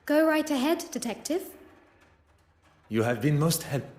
Go right ahead, Detective. You have been most helpful.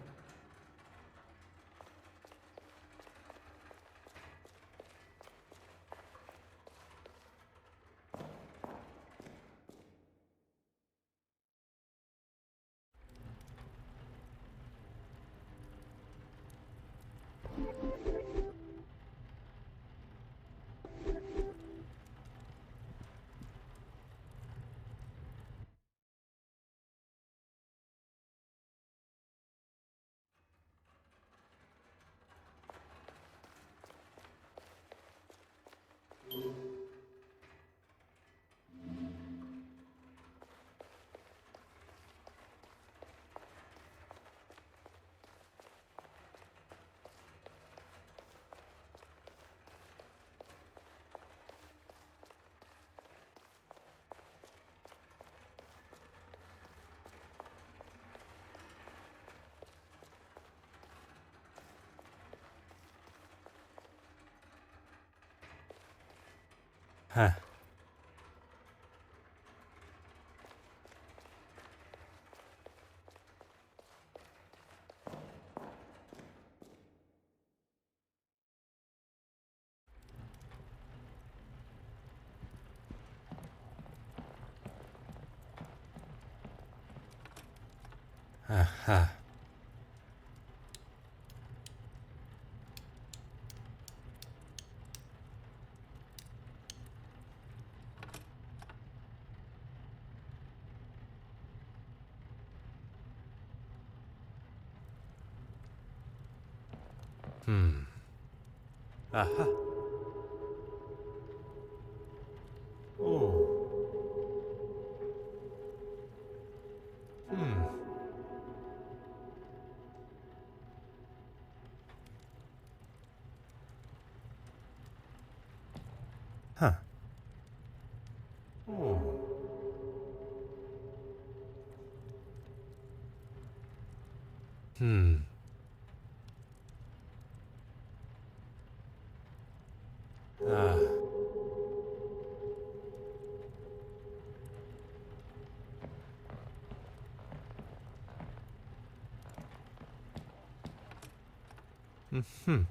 Huh. Aha. Aha. Oh. Huh. Oh. Hmm. Ah. Hmm.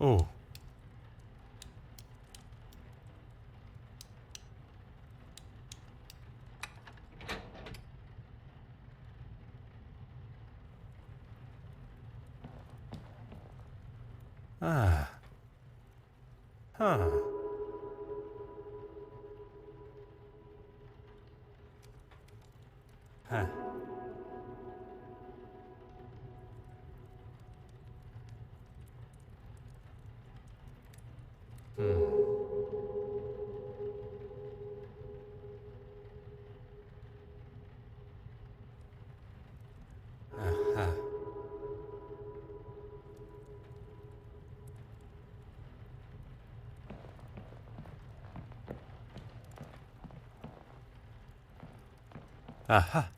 Oh. Ah. Huh. Huh. Aha. Aha.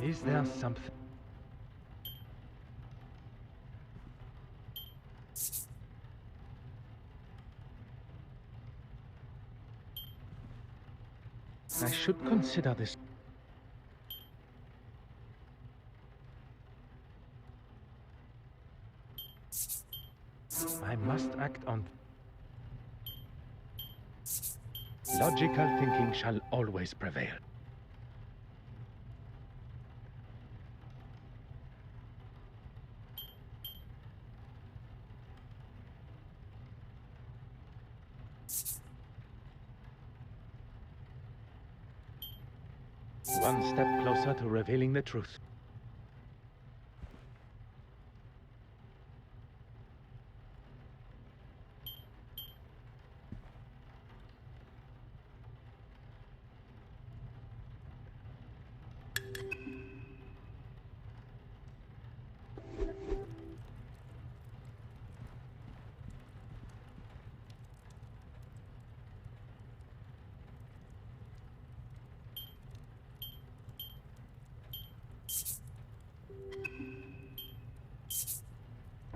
Is there something? I should consider this. I must act on. Logical thinking shall always prevail. One step closer to revealing the truth.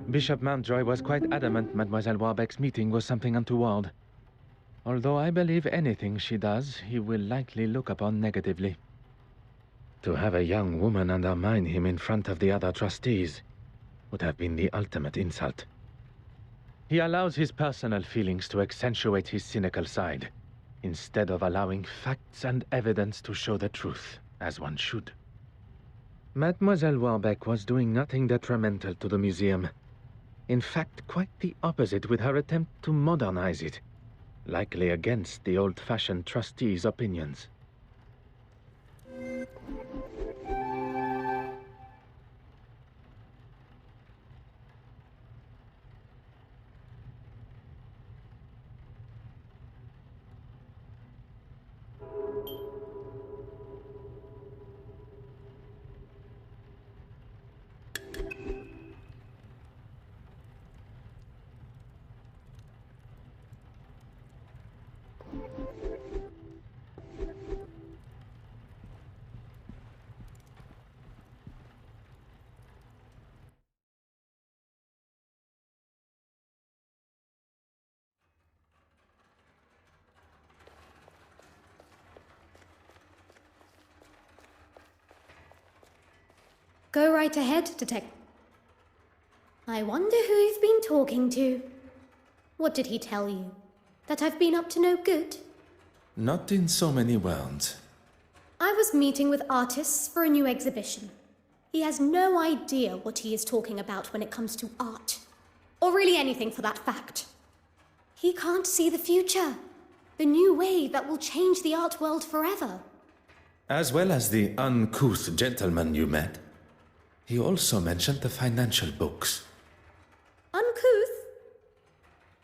Bishop Mountjoy was quite adamant Mademoiselle Warbeck's meeting was something untoward. Although I believe anything she does, he will likely look upon negatively. To have a young woman undermine him in front of the other trustees would have been the ultimate insult. He allows his personal feelings to accentuate his cynical side, instead of allowing facts and evidence to show the truth, as one should. Mademoiselle Warbeck was doing nothing detrimental to the museum. In fact, quite the opposite with her attempt to modernize it, likely against the old-fashioned trustees' opinions. Go right ahead, Detective. I wonder who you've been talking to. What did he tell you? That I've been up to no good? Not in so many words. I was meeting with artists for a new exhibition. He has no idea what he is talking about when it comes to art. Or really anything for that fact. He can't see the future. The new wave that will change the art world forever. As well as the uncouth gentleman you met. He also mentioned the financial books. Uncouth?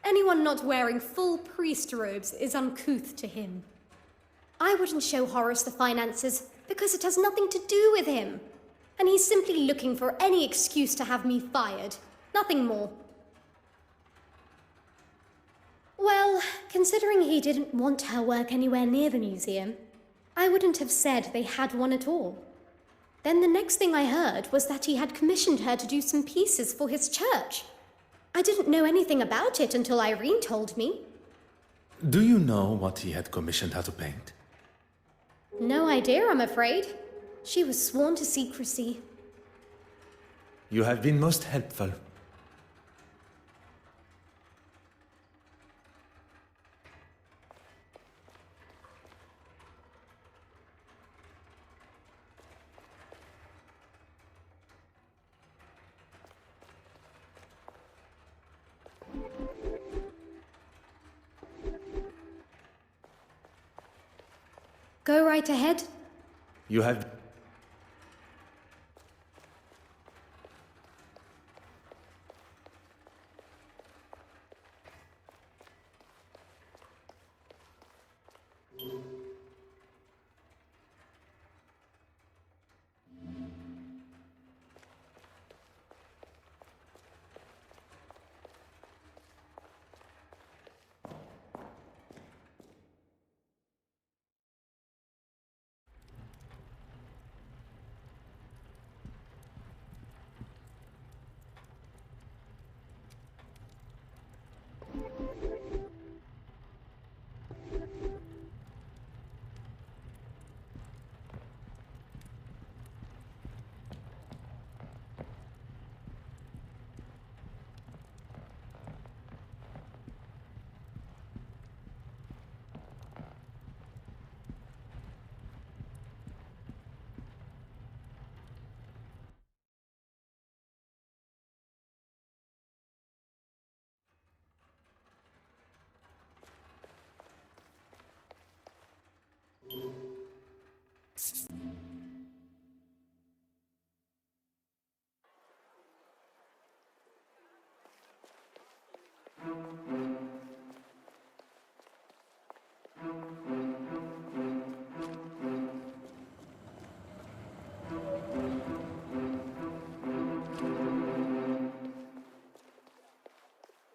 Anyone not wearing full priest robes is uncouth to him. I wouldn't show Horace the finances because it has nothing to do with him. And he's simply looking for any excuse to have me fired. Nothing more. Well, considering he didn't want her work anywhere near the museum, I wouldn't have said they had one at all. Then the next thing I heard was that he had commissioned her to do some pieces for his church. I didn't know anything about it until Irene told me. Do you know what he had commissioned her to paint? No idea, I'm afraid. She was sworn to secrecy. You have been most helpful. Go right ahead. You have...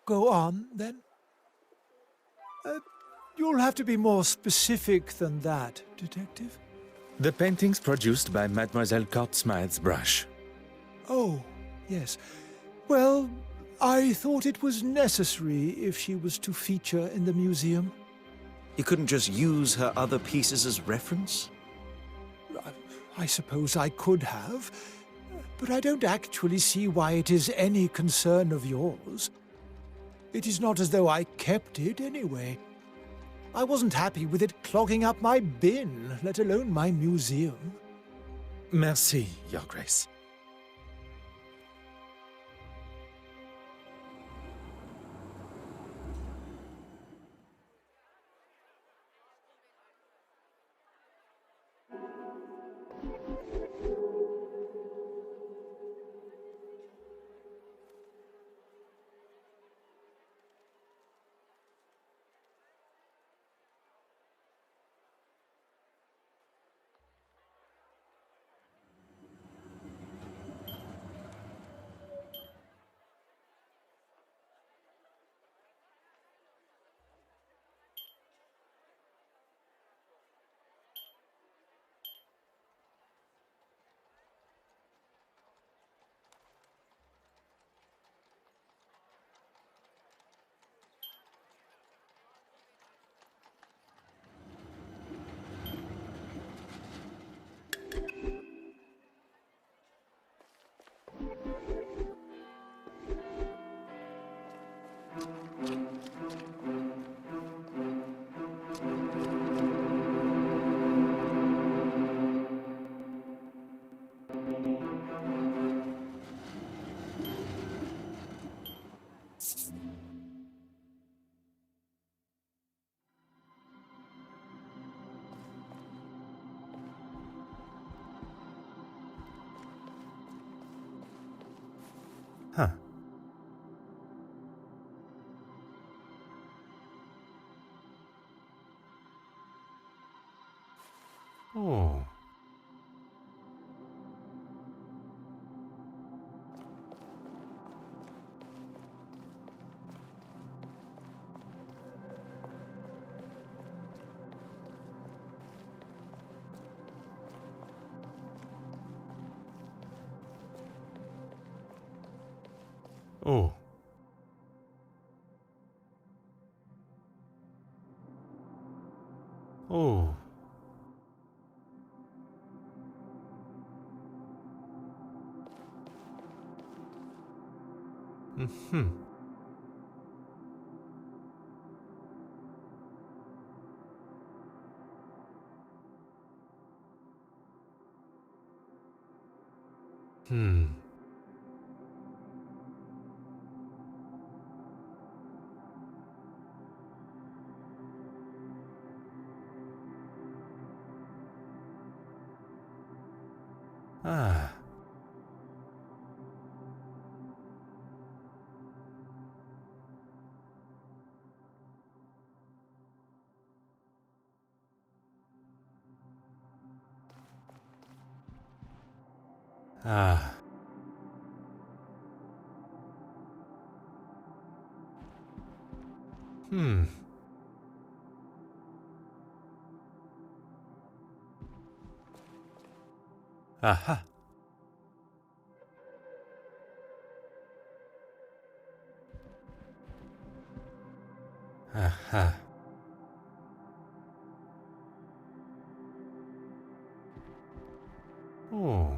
Go on, then. You'll have to be more specific than that, Detective. The paintings produced by Mademoiselle Court-Smythe's brush. Oh, yes. Well, I thought it was necessary if she was to feature in the museum. You couldn't just use her other pieces as reference? I suppose I could have, but I don't actually see why it is any concern of yours. It is not as though I kept it anyway. I wasn't happy with it clogging up my bin, let alone my museum. Merci, Your Grace. Huh. Oh. Oh. Oh. Mm-hmm. Hmm. Ah. Ah. Hmm. Aha. Aha. Oh.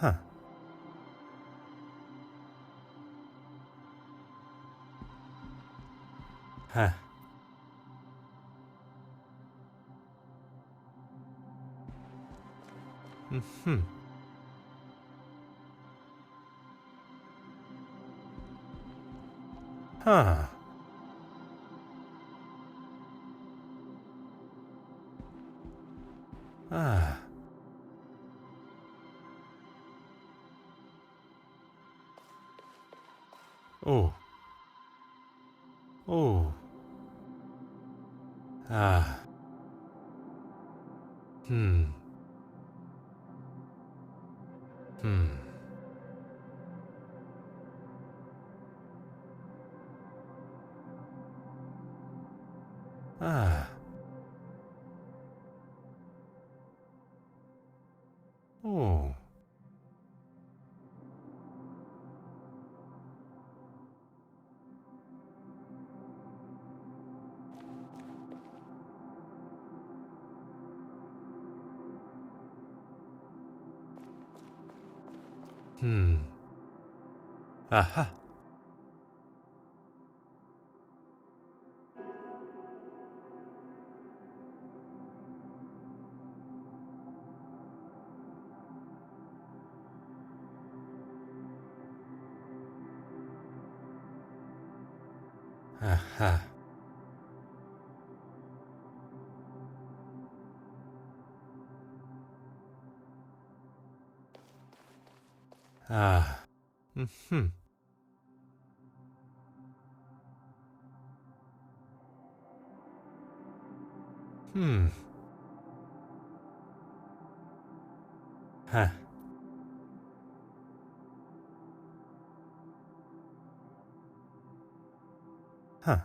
Huh. Huh. Mm-hmm. Huh. Ah. Oh. Oh. Ah. Hmm. Hmm. Ah. Oh. Hmm. Aha. Aha. Ah. Mm-hmm. Hmm. Huh. Huh.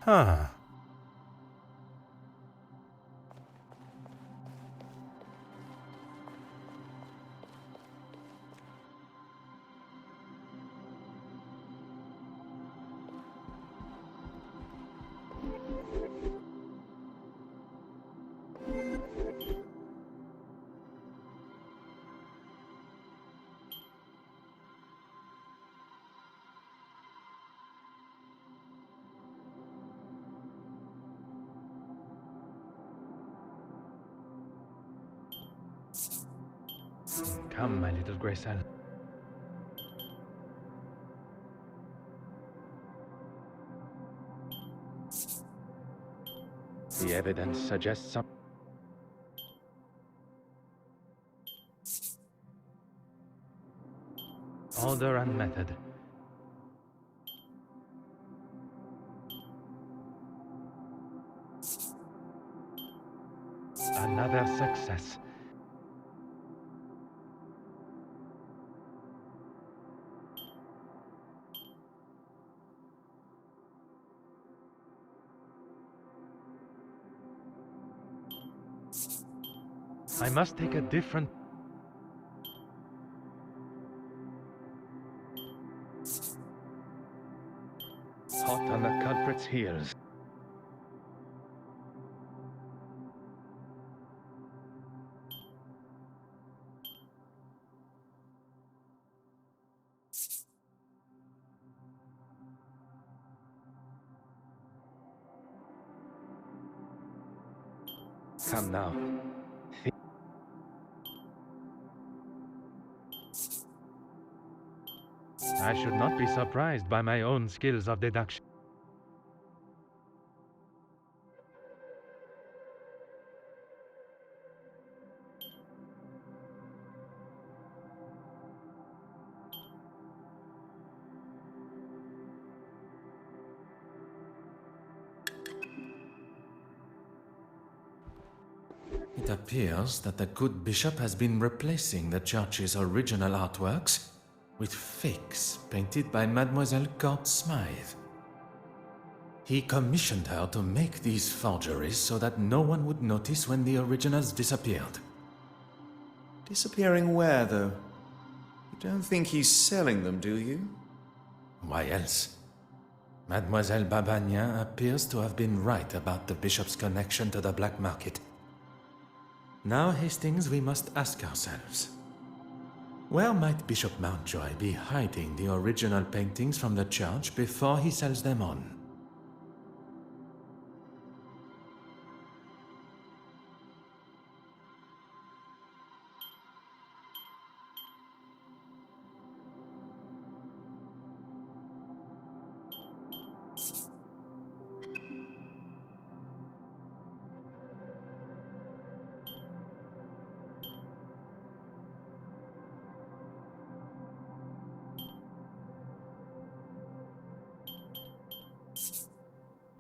Huh. Come, my little grey cell. The evidence suggests some... Order and method. Another success. I must take a different... Hot on the culprit's heels. Come now. I should not be surprised by my own skills of deduction. It appears that the good bishop has been replacing the church's original artworks with fakes painted by Mademoiselle Court Smythe. He commissioned her to make these forgeries so that no one would notice when the originals disappeared. Disappearing where, though? You don't think he's selling them, do you? Why else? Mademoiselle Babagnan appears to have been right about the bishop's connection to the black market. Now, Hastings, we must ask ourselves, where might Bishop Mountjoy be hiding the original paintings from the church before he sells them on?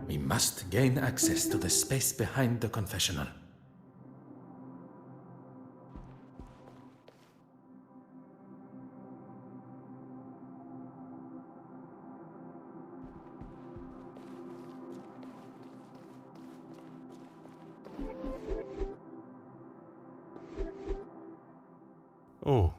We must gain access to the space behind the confessional. Oh.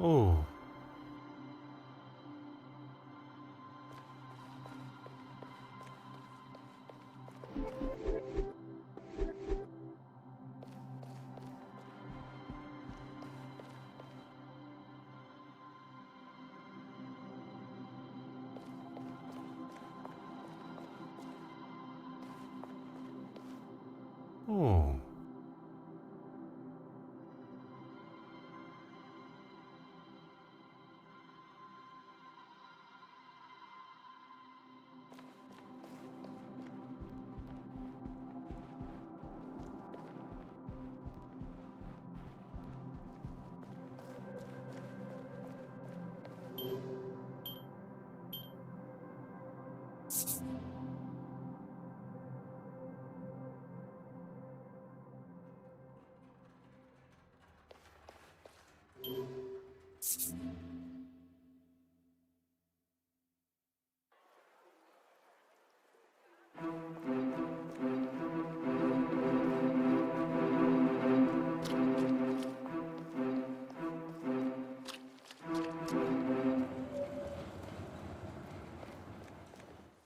Oh. Oh.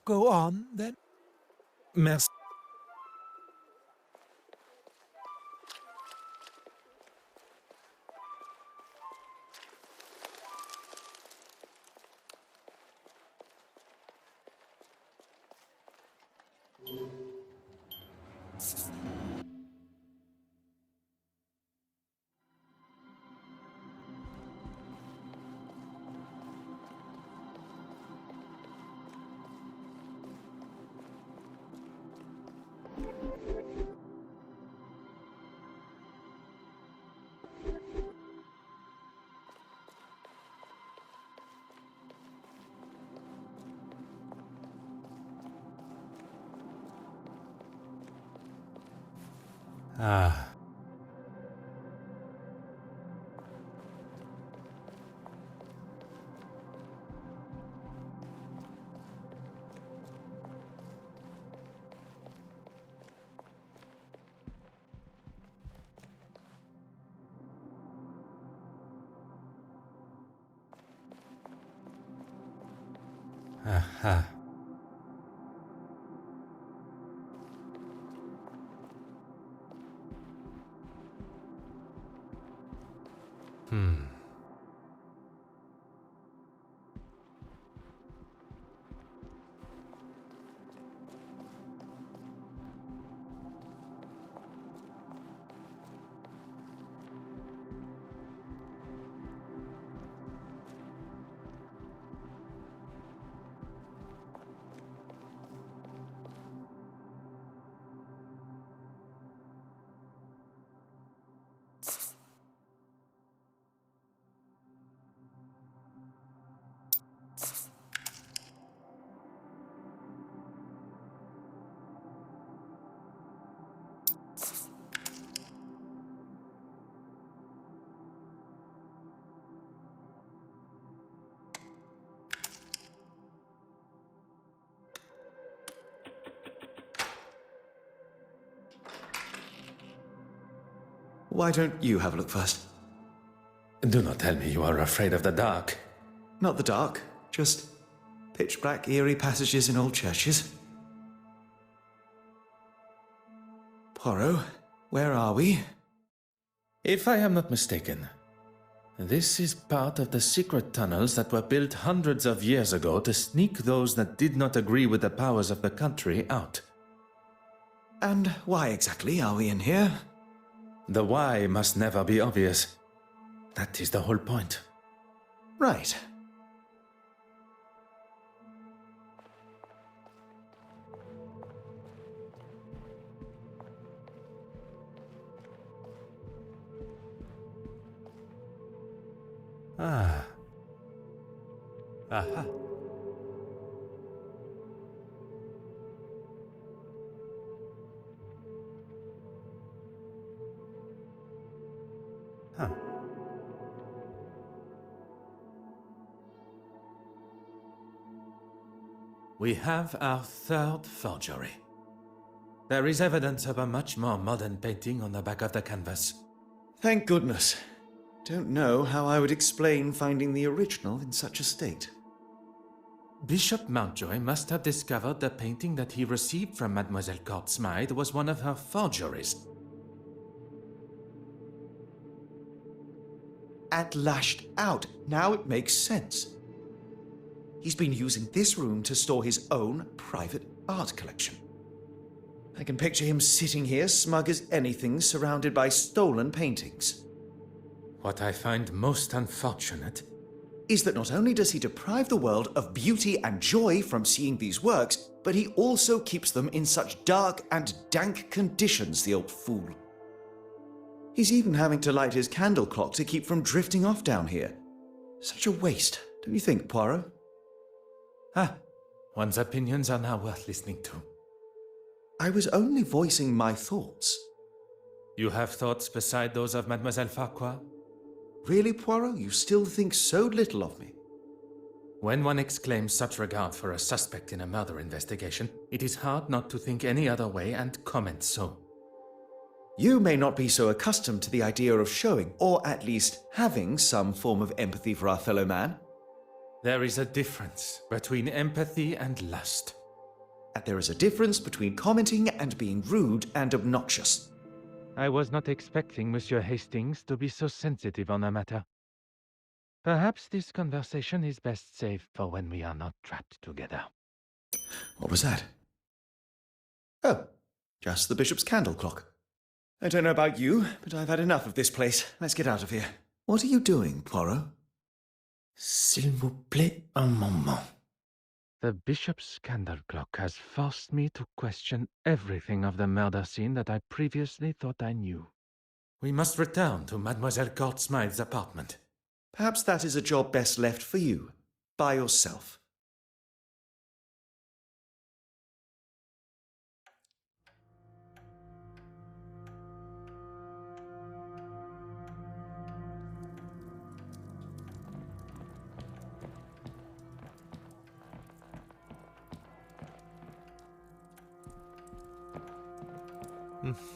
Go on, then. Merci. Ah. Aha. Hmm. Why don't you have a look first? Do not tell me you are afraid of the dark. Not the dark, just pitch black, eerie passages in old churches. Poirot, where are we? If I am not mistaken, this is part of the secret tunnels that were built hundreds of years ago to sneak those that did not agree with the powers of the country out. And why exactly are we in here? The why must never be obvious. That is the whole point. Right. Ah. Aha. Huh. We have our third forgery. There is evidence of a much more modern painting on the back of the canvas. Thank goodness. Don't know how I would explain finding the original in such a state. Bishop Mountjoy must have discovered the painting that he received from Mademoiselle Court Smythe was one of her forgeries. And lashed out. Now it makes sense. He's been using this room to store his own private art collection. I can picture him sitting here, smug as anything, surrounded by stolen paintings. What I find most unfortunate Is that not only does he deprive the world of beauty and joy from seeing these works, but he also keeps them in such dark and dank conditions, the old fool. He's even having to light his candle clock to keep from drifting off down here. Such a waste, don't you think, Poirot? one's opinions are now worth listening to. I was only voicing my thoughts. You have thoughts beside those of Mademoiselle Farquhar? Really, Poirot? You still think so little of me? When one exclaims such regard for a suspect in a murder investigation, it is hard not to think any other way and comment so. You may not be so accustomed to the idea of showing, or at least having, some form of empathy for our fellow man. There is a difference between empathy and lust. And there is a difference between commenting and being rude and obnoxious. I was not expecting Monsieur Hastings to be so sensitive on the matter. Perhaps this conversation is best saved for when we are not trapped together. What was that? Oh, just the bishop's candle clock. I don't know about you, but I've had enough of this place. Let's get out of here. What are you doing, Poirot? S'il vous plaît, un moment. The bishop's candle clock has forced me to question everything of the murder scene that I previously thought I knew. We must return to Mademoiselle Courtsmythe's apartment. Perhaps that is a job best left for you, by yourself.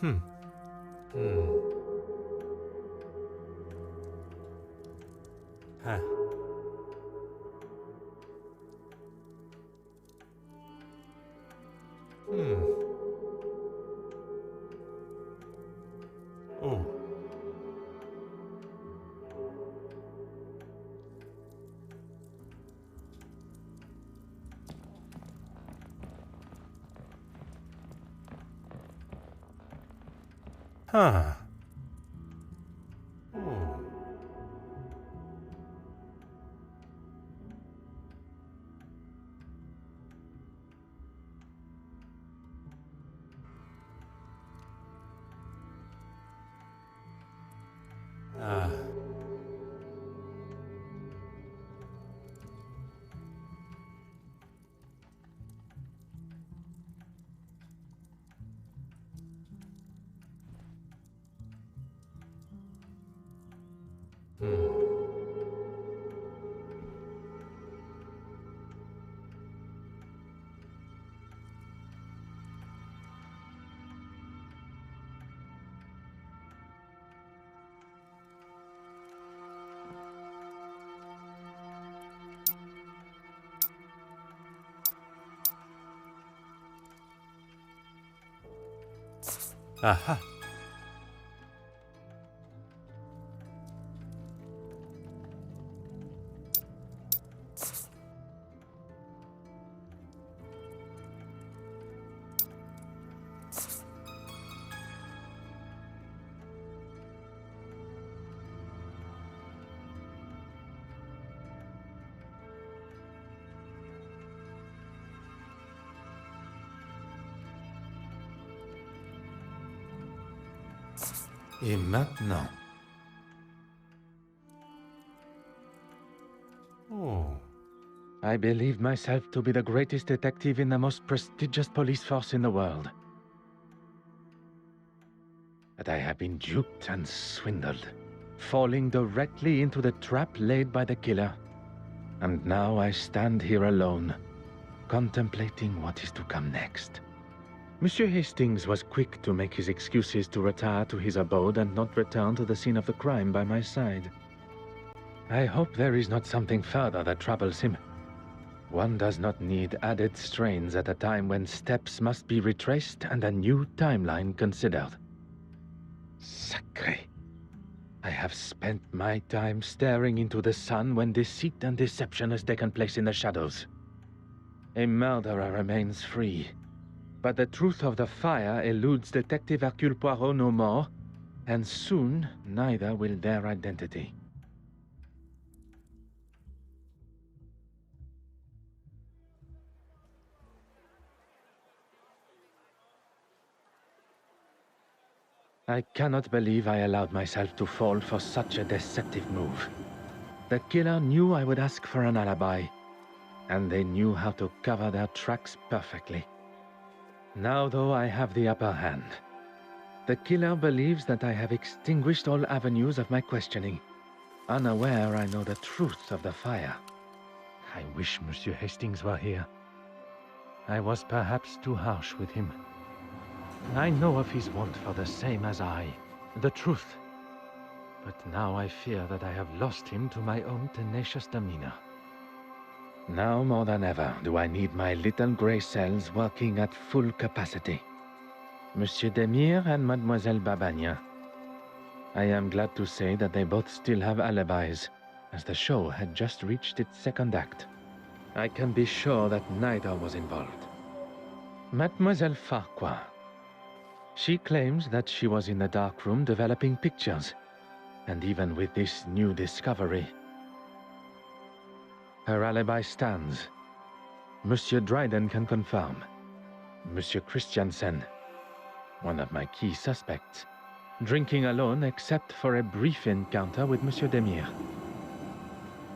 Huh. Oh. Huh. Oh. Ah. Aha. Et maintenant? Oh. I believe myself to be the greatest detective in the most prestigious police force in the world. But I have been duped and swindled, falling directly into the trap laid by the killer. And now I stand here alone, contemplating what is to come next. Monsieur Hastings was quick to make his excuses to retire to his abode and not return to the scene of the crime by my side. I hope there is not something further that troubles him. One does not need added strains at a time when steps must be retraced and a new timeline considered. Sacré. I have spent my time staring into the sun when deceit and deception has taken place in the shadows. A murderer remains free, But the truth of the fire eludes Detective Hercule Poirot no more, and soon neither will their identity. I cannot believe I allowed myself to fall for such a deceptive move. The killer knew I would ask for an alibi, and they knew how to cover their tracks perfectly. Now, though, I have the upper hand. The killer believes that I have extinguished all avenues of my questioning, unaware I know the truth of the fire. I wish Monsieur Hastings were here. I was perhaps too harsh with him. I know of his want for the same as I, the truth. But now I fear that I have lost him to my own tenacious demeanor. Now more than ever do I need my little grey cells working at full capacity. Monsieur Demire and Mademoiselle Babagnan. I am glad to say that they both still have alibis, as the show had just reached its second act. I can be sure that neither was involved. Mademoiselle Farquhar. She claims that she was in the dark room developing pictures, and even with this new discovery, her alibi stands. Monsieur Dryden can confirm. Monsieur Christiansen, one of my key suspects, drinking alone except for a brief encounter with Monsieur Demire.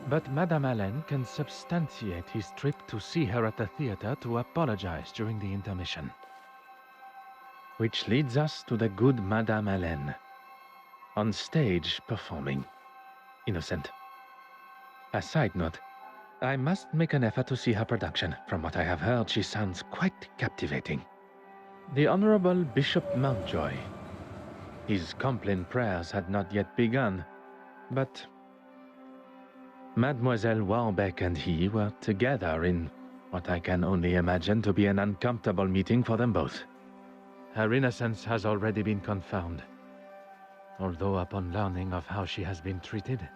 But Madame Allen can substantiate his trip to see her at the theater to apologize during the intermission. Which leads us to the good Madame Allen, on stage performing Innocent. A side note, I must make an effort to see her production. From what I have heard, she sounds quite captivating. The Honorable Bishop Mountjoy. His Compline prayers had not yet begun, but Mademoiselle Warbeck and he were together in what I can only imagine to be an uncomfortable meeting for them both. Her innocence has already been confirmed, although upon learning of how she has been treated,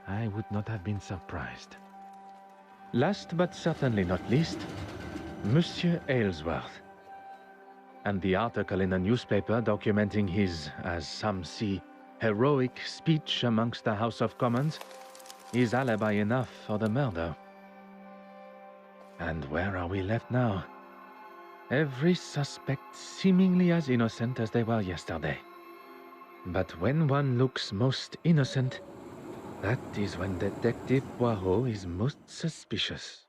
I would not have been surprised. Last but certainly not least, Monsieur Aylesworth, and the article in the newspaper documenting his, as some see, heroic speech amongst the House of Commons is alibi enough for the murder. And where are we left now? Every suspect seemingly as innocent as they were yesterday. But when one looks most innocent, that is when Detective Poirot is most suspicious.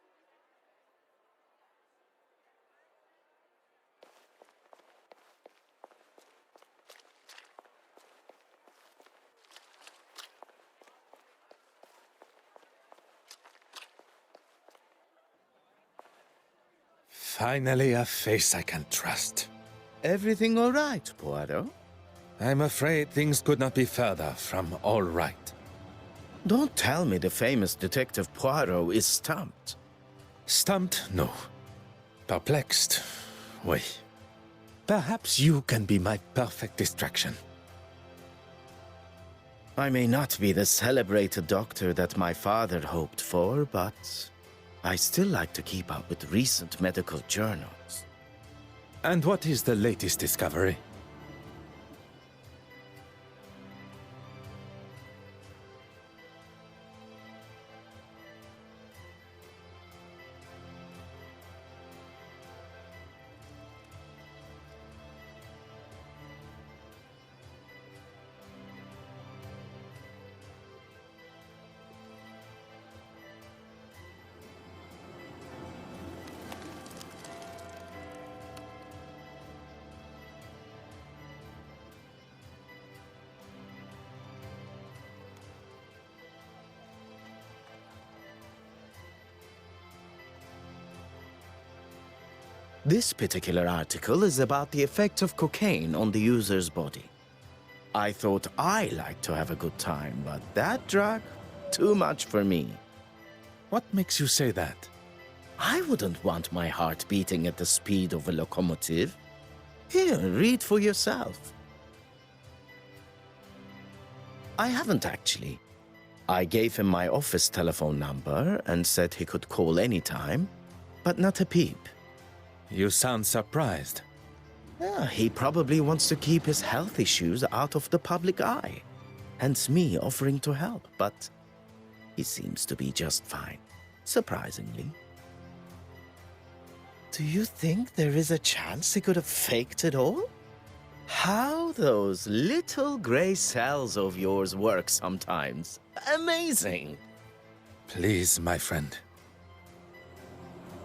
Finally, a face I can trust. Everything all right, Poirot? I'm afraid things could not be further from all right. Don't tell me the famous Detective Poirot is stumped. Stumped? No. Perplexed? Oui. Perhaps you can be my perfect distraction. I may not be the celebrated doctor that my father hoped for, but I still like to keep up with recent medical journals. And what is the latest discovery? This particular article is about the effect of cocaine on the user's body. I thought I liked to have a good time, but that drug, too much for me. What makes you say that? I wouldn't want my heart beating at the speed of a locomotive. Here, read for yourself. I haven't actually. I gave him my office telephone number and said he could call anytime, but not a peep. You sound surprised. Yeah, he probably wants to keep his health issues out of the public eye. Hence me offering to help, but he seems to be just fine, surprisingly. Do you think there is a chance he could have faked it all? How those little gray cells of yours work sometimes. Amazing. Please, my friend.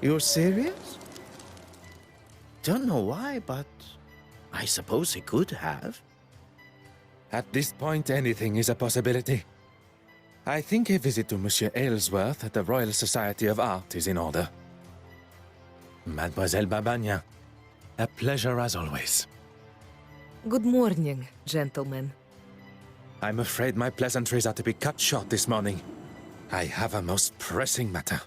You're serious? Don't know why, but I suppose he could have. At this point, anything is a possibility. I think a visit to Monsieur Aylesworth at the Royal Society of Art is in order. Mademoiselle Babagna, a pleasure as always. Good morning, gentlemen. I'm afraid my pleasantries are to be cut short this morning. I have a most pressing matter.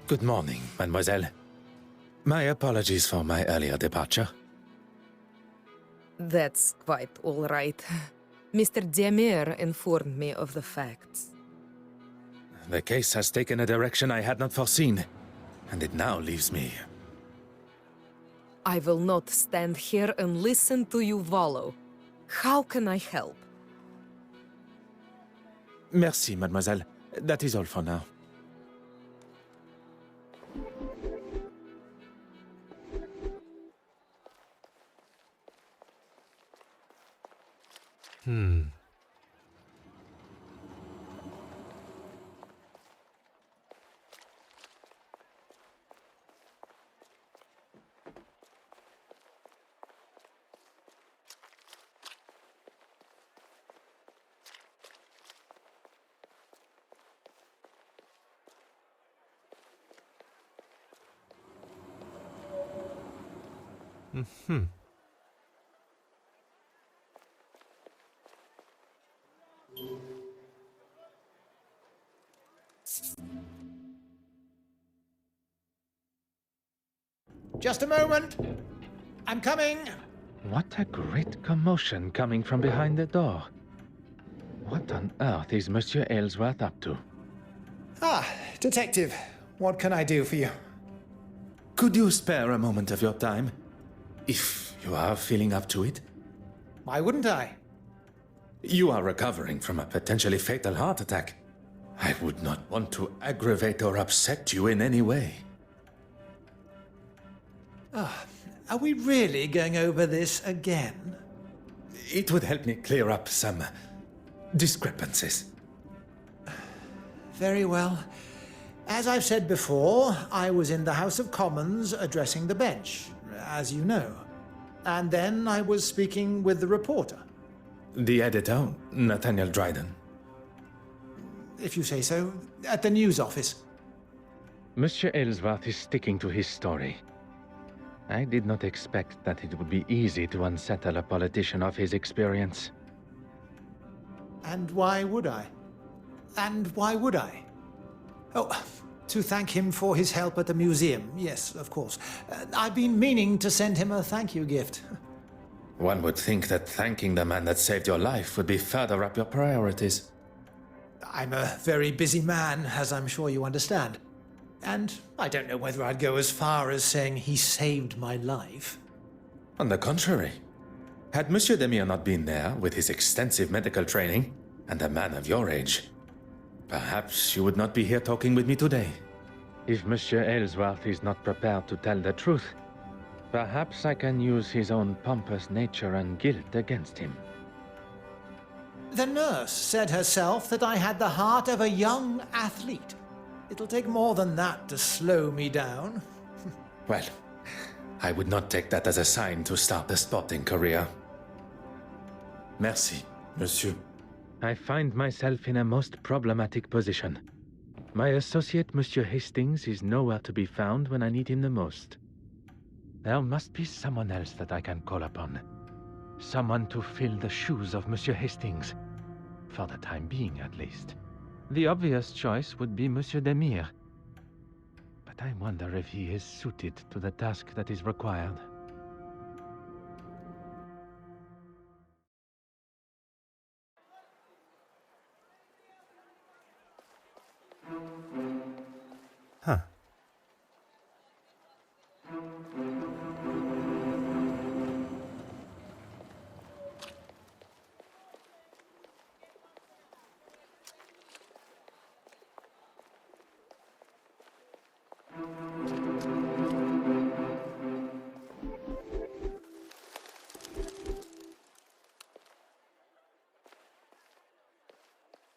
Good morning, mademoiselle. My apologies for my earlier departure. That's quite all right. Mr. Demir informed me of the facts. The case has taken a direction I had not foreseen, and it now leaves me. I will not stand here and listen to you wallow. How can I help? Merci, mademoiselle. That is all for now. Just a moment. I'm coming. What a great commotion coming from behind the door. What on earth is Monsieur Aylesworth up to? Ah, detective. What can I do for you? Could you spare a moment of your time? If you are feeling up to it? Why wouldn't I? You are recovering from a potentially fatal heart attack. I would not want to aggravate or upset you in any way. Are we really going over this again? It would help me clear up some discrepancies. Very well. As I've said before, I was in the House of Commons addressing the bench, as you know. And then I was speaking with the reporter. The editor, Nathaniel Dryden. If you say so, at the news office. Monsieur Aylesworth is sticking to his story. I did not expect that it would be easy to unsettle a politician of his experience. And why would I? And why would I? Oh, to thank him for his help at the museum. Yes, of course. I've been meaning to send him a thank you gift. One would think that thanking the man that saved your life would be further up your priorities. I'm a very busy man, as I'm sure you understand. And I don't know whether I'd go as far as saying he saved my life. On the contrary, had Monsieur Demir not been there with his extensive medical training and a man of your age, perhaps you would not be here talking with me today. If Monsieur Aylesworth is not prepared to tell the truth, perhaps I can use his own pompous nature and guilt against him. The nurse said herself that I had the heart of a young athlete. It'll take more than that to slow me down. Well, I would not take that as a sign to start a sporting career. Merci, monsieur. I find myself in a most problematic position. My associate, Monsieur Hastings, is nowhere to be found when I need him the most. There must be someone else that I can call upon. Someone to fill the shoes of Monsieur Hastings. For the time being, at least. The obvious choice would be Monsieur Demir. But I wonder if he is suited to the task that is required. Huh.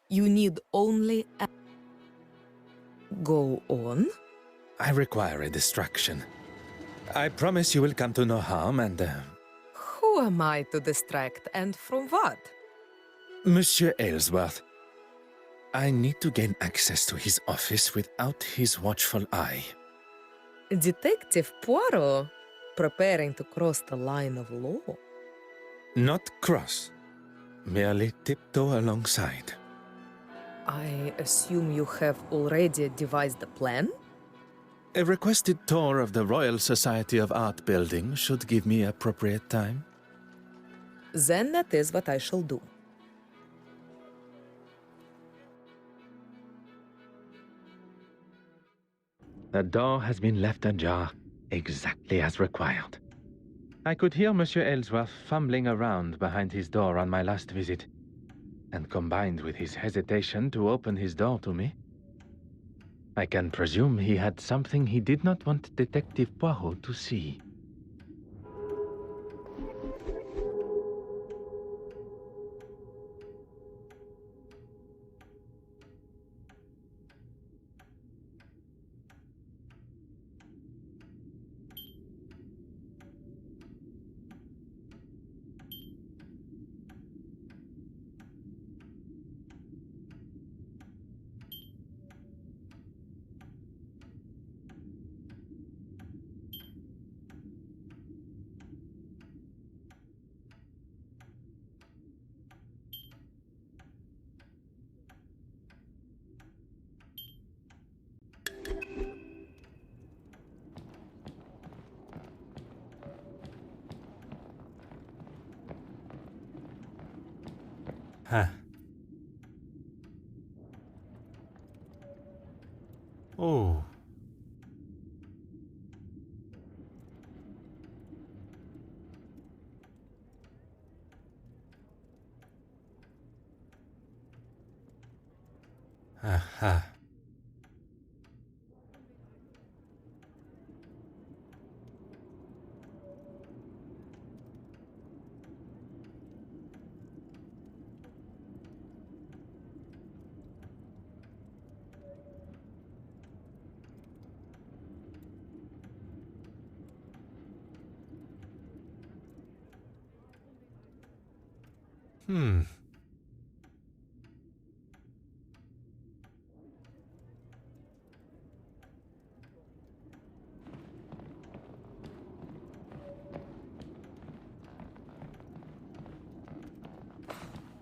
You need only go on. I require a distraction. I promise you will come to no harm, and Who am I to distract, and from what? Monsieur Aylesworth, I need to gain access to his office without his watchful eye. Detective Poirot, preparing to cross the line of law. Not cross, merely tiptoe alongside. I assume you have already devised a plan? A requested tour of the Royal Society of Art building should give me appropriate time. Then that is what I shall do. The door has been left ajar, exactly as required. I could hear Monsieur Aylesworth fumbling around behind his door on my last visit, and combined with his hesitation to open his door to me, I can presume he had something he did not want Detective Poirot to see. Huh. Oh. Aha. Hmm.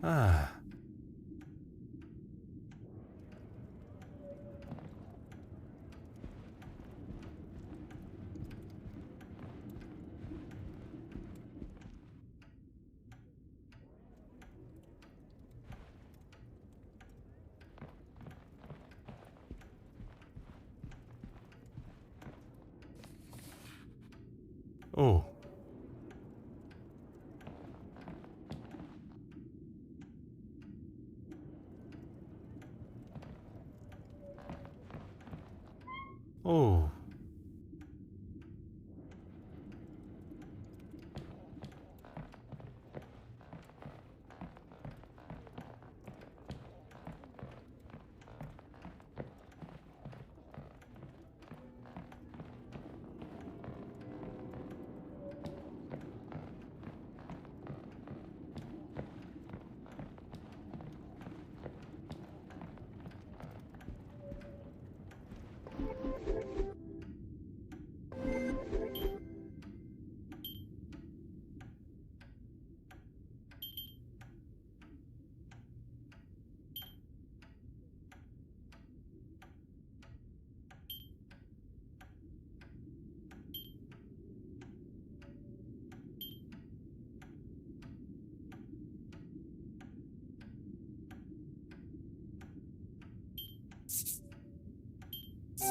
Ah. Oh. Oh.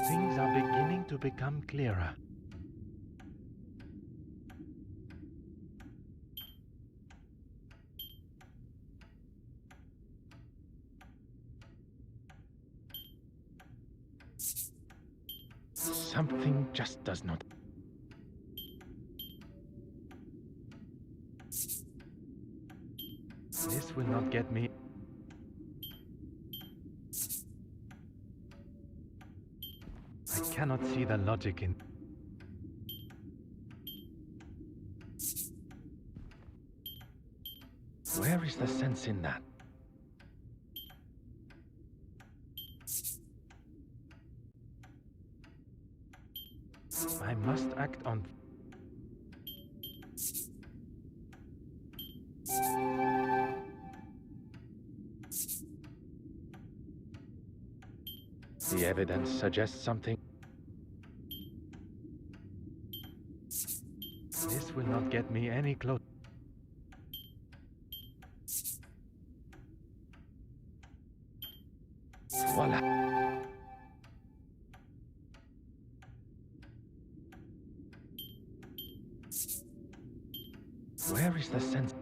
Things are to become clearer. Something just does not. This will not get me. I cannot see the logic in. Where is the sense in that? I must act on. The evidence suggests something. This will not get me any closer. Voila. Where is the sense?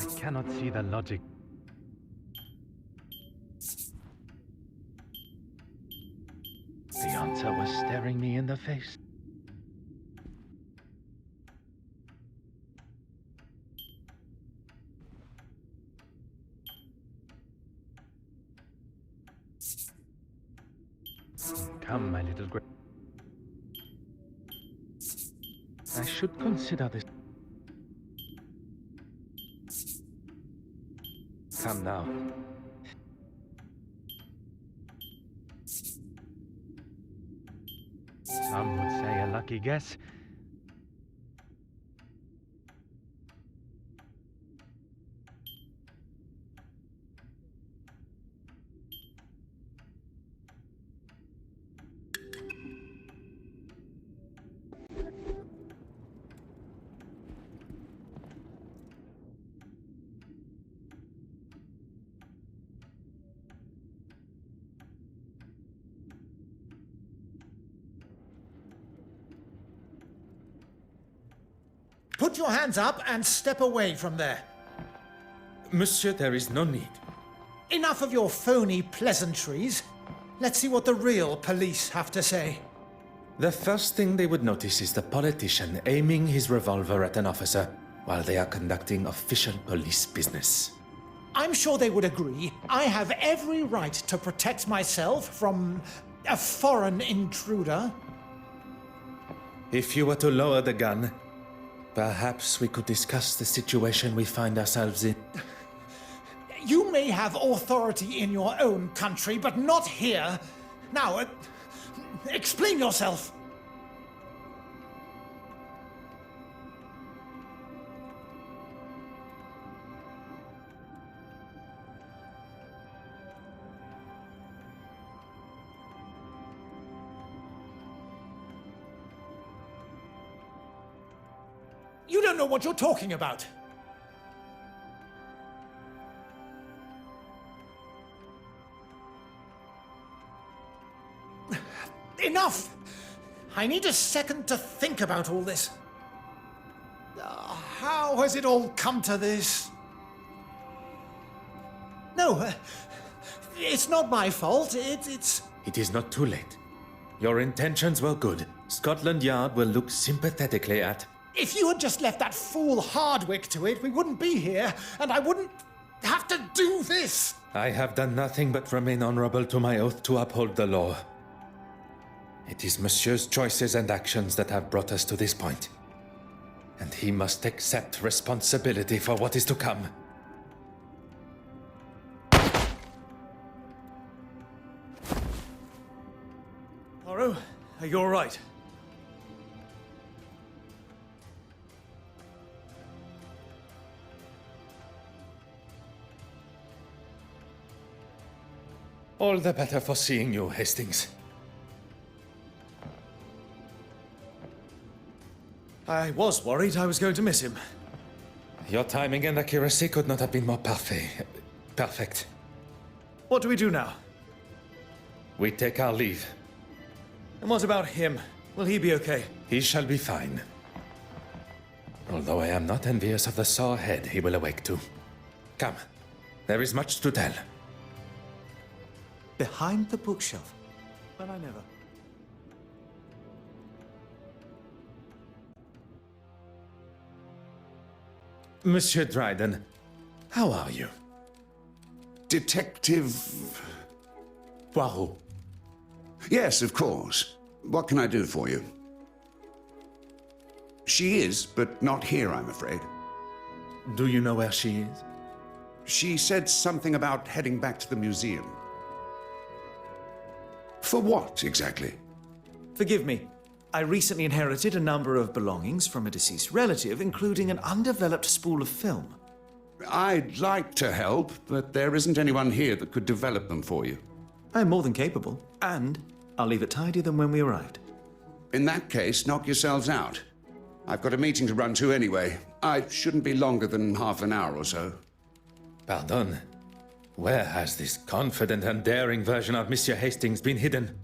I cannot see the logic. The answer was staring me in the face. Come, my little gra- I should consider this. Come now. Some would say a lucky guess. Put your hands up and step away from there. Monsieur, there is no need. Enough of your phony pleasantries. Let's see what the real police have to say. The first thing they would notice is the politician aiming his revolver at an officer while they are conducting official police business. I'm sure they would agree. I have every right to protect myself from a foreign intruder. If you were to lower the gun, perhaps we could discuss the situation we find ourselves in. You may have authority in your own country, but not here. Now, explain yourself. You don't know what you're talking about. Enough! I need a second to think about all this. How has it all come to this? No, it's not my fault. It's... It is not too late. Your intentions were good. Scotland Yard will look sympathetically at... If you had just left that fool Hardwick to it, we wouldn't be here, and I wouldn't have to do this. I have done nothing but remain honorable to my oath to uphold the law. It is Monsieur's choices and actions that have brought us to this point. And he must accept responsibility for what is to come. Poirot, are you all right? All the better for seeing you, Hastings. I was worried I was going to miss him. Your timing and accuracy could not have been more perfect. What do we do now? We take our leave. And what about him? Will he be okay? He shall be fine. Although I am not envious of the sore head he will awake to. Come, there is much to tell. Behind the bookshelf. But I never. Monsieur Dryden, how are you? Detective... Poirot. Yes, of course. What can I do for you? She is, but not here, I'm afraid. Do you know where she is? She said something about heading back to the museum. For what, exactly? Forgive me. I recently inherited a number of belongings from a deceased relative, including an undeveloped spool of film. I'd like to help, but there isn't anyone here that could develop them for you. I'm more than capable, and I'll leave it tidier than when we arrived. In that case, knock yourselves out. I've got a meeting to run to anyway. I shouldn't be longer than half an hour or so. Pardon. Where has this confident and daring version of Monsieur Hastings been hidden?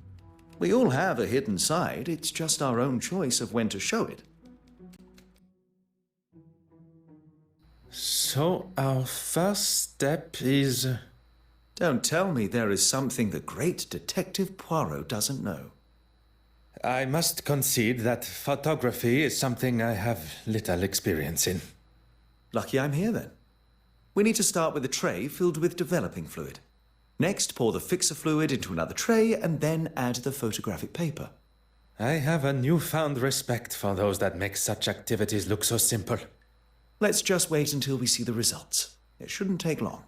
We all have a hidden side. It's just our own choice of when to show it. So our first step is... Don't tell me there is something the great Detective Poirot doesn't know. I must concede that photography is something I have little experience in. Lucky I'm here, then. We need to start with a tray filled with developing fluid. Next, pour the fixer fluid into another tray and then add the photographic paper. I have a newfound respect for those that make such activities look so simple. Let's just wait until we see the results. It shouldn't take long.